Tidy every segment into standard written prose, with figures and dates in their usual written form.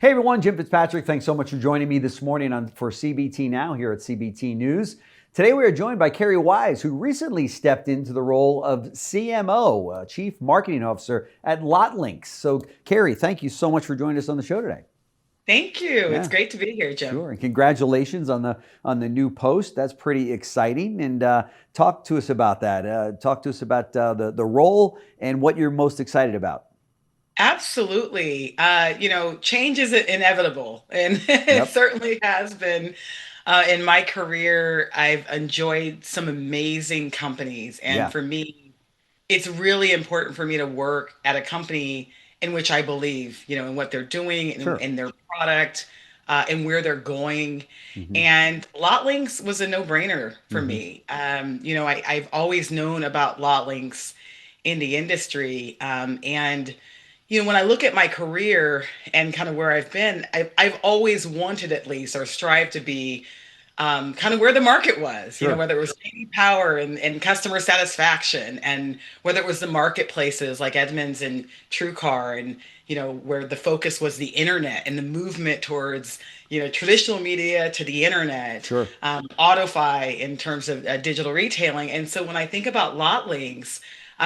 Hey everyone, Jim Fitzpatrick. Thanks so much for joining me this morning for CBT Now here at CBT News. Today we are joined by Kerri Wise, who recently stepped into the role of CMO, Chief Marketing Officer at LotLinx. So Kerri, thank you so much for joining us on the show today. Thank you. It's great to be here, Jim. Sure, and congratulations on the new post. That's pretty exciting. And talk to us about that. Talk to us about the role and what you're most excited about. Absolutely. Change is inevitable, and it Yep. certainly has been. In my career, I've enjoyed some amazing companies, and Yeah. for me, it's really important for me to work at a company in which I believe, in what they're doing and Sure. in their product, and where they're going. Hmm. And LotLinx was a no-brainer for Hmm. me. I've always known about LotLinx in the industry, and when I look at my career and kind of where I've been, I've always wanted at least or strived to be kind of where the market was, Sure. whether it was JD Power and customer satisfaction, and whether it was the marketplaces like Edmunds and TrueCar, and where the focus was the internet and the movement towards traditional media to the internet, Sure. AutoFi in terms of digital retailing. And so when I think about LotLinks,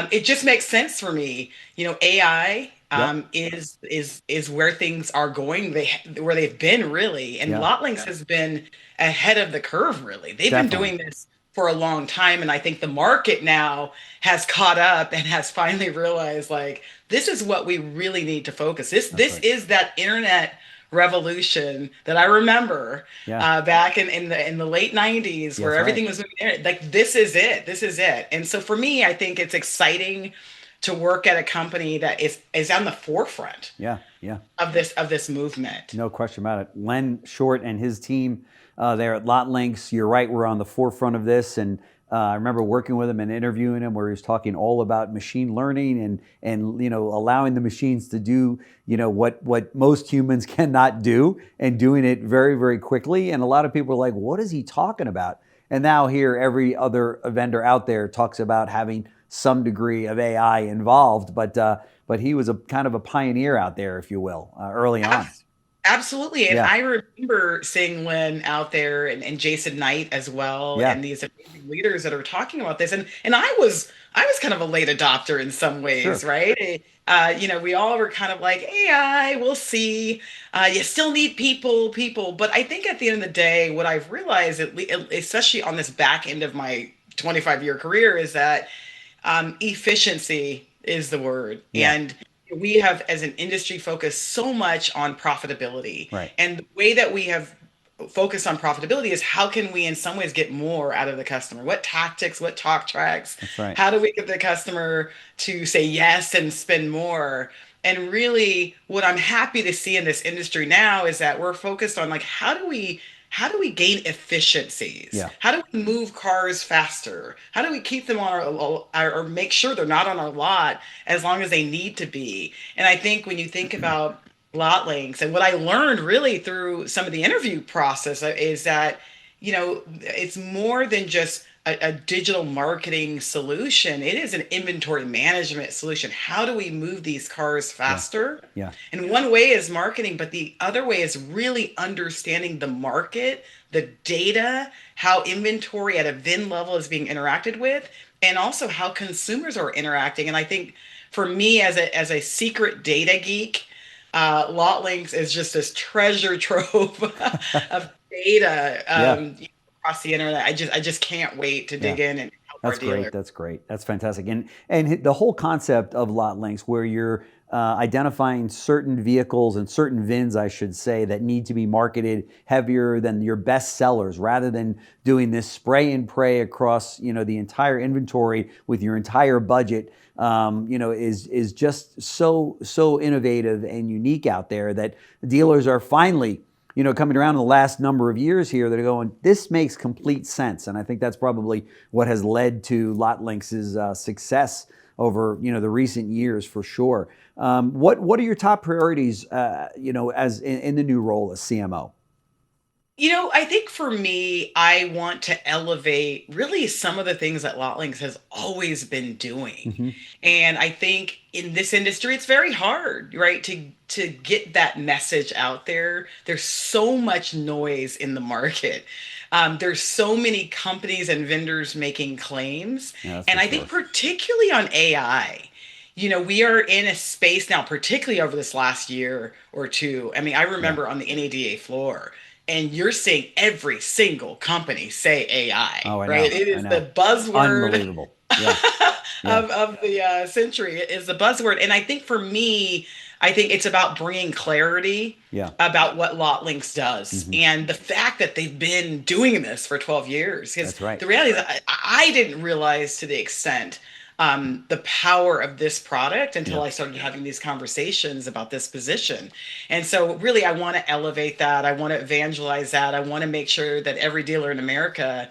it just makes sense for me. AI Yep. is where things are going. Where they've been really, and Yeah. LotLinks has been ahead of the curve. Really, they've been Definitely. doing this for a long time, and I think the market now has caught up and has finally realized like this is what we really need to focus. This That's this right. is that internet revolution that I remember Yeah. back in the late 90s, where That's right. everything was moving internet. Like this is it. This is it. And so for me, I think it's exciting to work at a company that is on the forefront Yeah. Yeah. of this movement. No question about it. Len Short and his team there at LotLinx, you're right, we're on the forefront of this. And I remember working with him and interviewing him where he was talking all about machine learning and allowing the machines to do what most humans cannot do, and doing it very, very quickly. And a lot of people are like, what is he talking about? And now here, every other vendor out there talks about having some degree of AI involved, but he was a kind of a pioneer out there, if you will, early on. Absolutely. And Yeah. I remember seeing Lynn out there, and Jason Knight as well, Yeah. and these amazing leaders that are talking about this. And I was kind of a late adopter in some ways, Sure. right? We all were kind of like, AI, we'll see. You still need people. But I think at the end of the day, what I've realized, especially on this back end of my 25-year career, is that efficiency is the word. Yeah. And we have, as an industry, focused so much on profitability. Right. And the way that we have focused on profitability is how can we, in some ways, get more out of the customer? What tactics, what talk tracks? That's right. How do we get the customer to say yes and spend more? And really, what I'm happy to see in this industry now is that we're focused on like how do we gain efficiencies? Yeah. How do we move cars faster? How do we keep them on or make sure they're not on our lot as long as they need to be? And I think when you think about lot links, and what I learned really through some of the interview process is that, it's more than just a digital marketing solution. It is an inventory management solution. How do we move these cars Yeah. faster? Yeah. And one way is marketing, but the other way is really understanding the market, the data, how inventory at a VIN level is being interacted with, and also how consumers are interacting. And I think for me, as a secret data geek, LotLinks is just this treasure trove of data Yeah. across the internet. I just can't wait to Yeah. dig in and help our That's great. dealers. That's great. That's fantastic. And the whole concept of lot links, where you're identifying certain vehicles and certain VINs, I should say, that need to be marketed heavier than your best sellers, rather than doing this spray and pray across the entire inventory with your entire budget. Is just so innovative and unique out there that dealers are finally coming around in the last number of years here that are going, this makes complete sense. And I think that's probably what has led to LotLinx's success over, the recent years for sure. What are your top priorities, as in the new role as CMO? I think for me, I want to elevate really some of the things that LotLinx has always been doing. Hmm. And I think in this industry, it's very hard, right, to get that message out there. There's so much noise in the market. There's so many companies and vendors making claims. Yeah, that's And for I think sure. particularly on AI, we are in a space now, particularly over this last year or two. I mean, I Yeah. remember on the NADA floor, and you're seeing every single company say AI, Oh, I right? know. It I is know. the buzzword Unbelievable. Yeah. Yeah. of the century. It is the buzzword. And I think for me, I think it's about bringing clarity Yeah. about what LotLinx does Hmm. and the fact that they've been doing this for 12 years. Because That's right. the reality is, I didn't realize to the extent the power of this product until Yeah. I started having these conversations about this position. And so, really, I want to elevate that. I want to evangelize that. I want to make sure that every dealer in America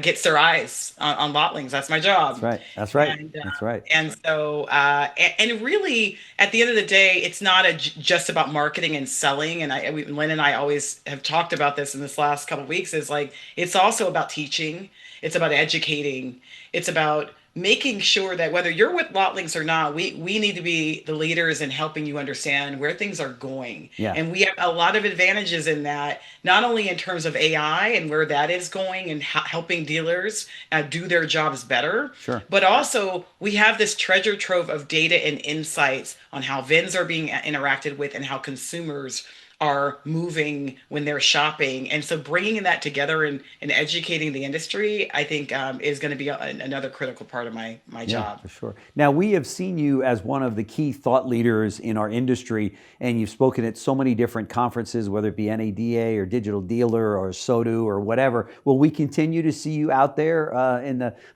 gets their eyes on LotLinx. That's my That's job. right. That's right. And That's right. and really, at the end of the day, it's not just about marketing and selling. And Lynn and I always have talked about this in this last couple of weeks. Is like it's also about teaching. It's about educating. It's about making sure that whether you're with LotLinx or not, we need to be the leaders in helping you understand where things are going. Yeah. And we have a lot of advantages in that, not only in terms of AI and where that is going and helping dealers do their jobs better, Sure. but also we have this treasure trove of data and insights on how VINs are being interacted with and how consumers are moving when they're shopping. And so bringing that together and educating the industry, I think is going to be another critical part of my Yeah, job. for sure. Now, we have seen you as one of the key thought leaders in our industry, and you've spoken at so many different conferences, whether it be NADA or Digital Dealer or SODU or whatever. Will we continue to see you out there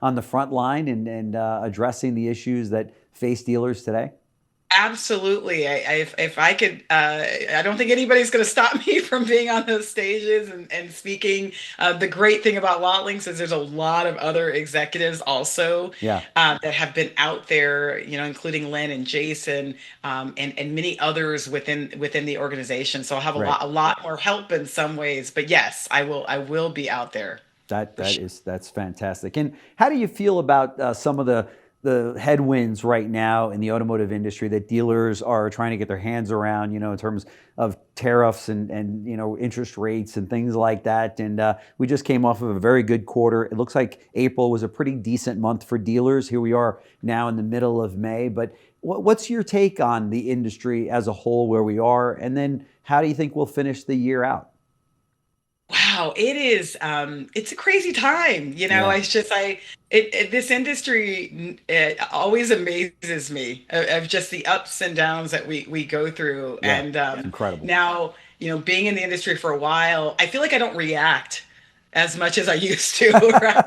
on the front line and addressing the issues that face dealers today? Absolutely. If I could, I don't think anybody's going to stop me from being on those stages and speaking. The great thing about LotLinx is there's a lot of other executives also Yeah, that have been out there, including Lynn and Jason, and many others within the organization. So I'll have right. a lot more help in some ways. But yes, I will be out there That for that sure. is that's fantastic. And how do you feel about some of the headwinds right now in the automotive industry that dealers are trying to get their hands around? In terms of tariffs and interest rates and things like that. And we just came off of a very good quarter. It looks like April was a pretty decent month for dealers. Here we are now in the middle of May. But what's your take on the industry as a whole, where we are, and then how do you think we'll finish the year out? Wow, it's a crazy time. Yeah, It's just this industry it always amazes me of just the ups and downs that we go through. yeah, And it's incredible. now, being in the industry for a while, I feel like I don't react as much as I used to, right?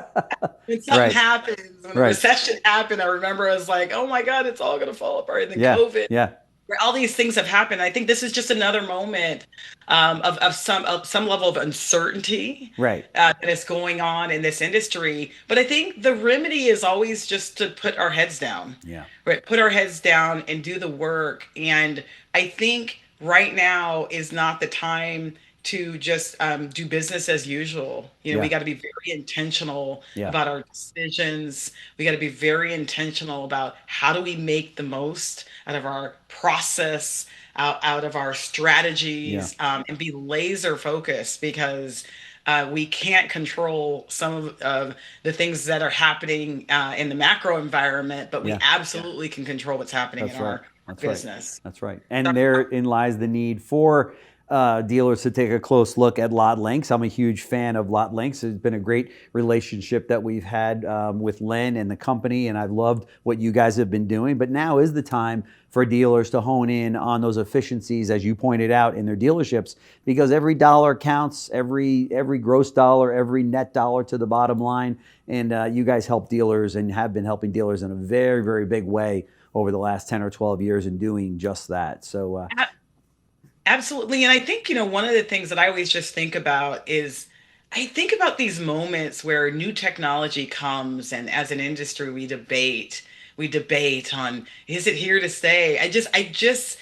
When something Right, happens, when the right. recession happened, I remember I was like, oh my God, it's all gonna fall apart. And then Yeah, COVID, yeah, where all these things have happened. I think this is just another moment of some level of uncertainty right. that is going on in this industry. But I think the remedy is always just to put our heads down, Yeah, right? Put our heads down and do the work. And I think right now is not the time to just do business as usual. We yeah, got to be very intentional yeah, about our decisions. We got to be very intentional about how do we make the most out of our process, out of our yeah, strategies, and be laser focused because we can't control some of the things that are happening in the macro environment, but we yeah. absolutely can control what's happening in That's right. our That's right. business. That's right. And therein lies the need for dealers to take a close look at LotLinx. I'm a huge fan of LotLinx. It's been a great relationship that we've had with Len and the company, and I've loved what you guys have been doing. But now is the time for dealers to hone in on those efficiencies, as you pointed out, in their dealerships, because every dollar counts, every gross dollar, every net dollar to the bottom line. And you guys help dealers and have been helping dealers in a very, very big way over the last 10 or 12 years in doing just that. So, Absolutely. And I think, one of the things that I always just think about is I think about these moments where new technology comes and as an industry we debate on is it here to stay? I just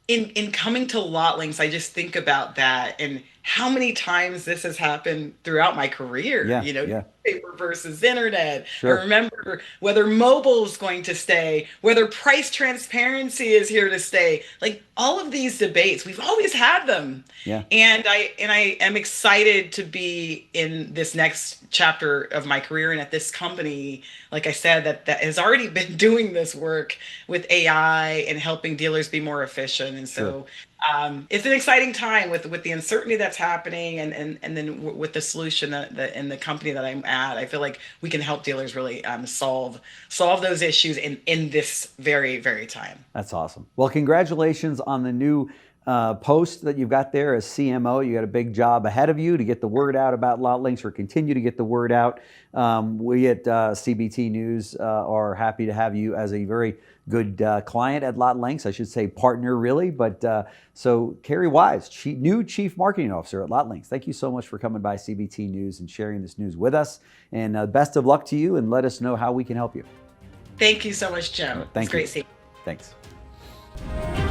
in coming to LotLinx, I just think about that and how many times this has happened throughout my career, Yeah, yeah, paper versus internet. I sure. remember whether mobile is going to stay, whether price transparency is here to stay. Like all of these debates, we've always had them. Yeah. And I am excited to be in this next chapter of my career and at this company, like I said, that has already been doing this work with AI and helping dealers be more efficient. And Sure. so it's an exciting time with the uncertainty that's happening, and then with the solution that in the company that I'm at. I feel like we can help dealers really solve those issues in this very time. That's awesome. Well, congratulations on the new post that you've got there as CMO. You got a big job ahead of you to get the word out about LotLinx, or continue to get the word out. We at CBT News are happy to have you as a very good client at LotLinx. I should say partner, really. But so Kerri Wise, new Chief Marketing Officer at LotLinx. Thank you so much for coming by CBT News and sharing this news with us. And best of luck to you, and let us know how we can help you. Thank you so much, Jim. Thank It's you. great seeing you. Thanks.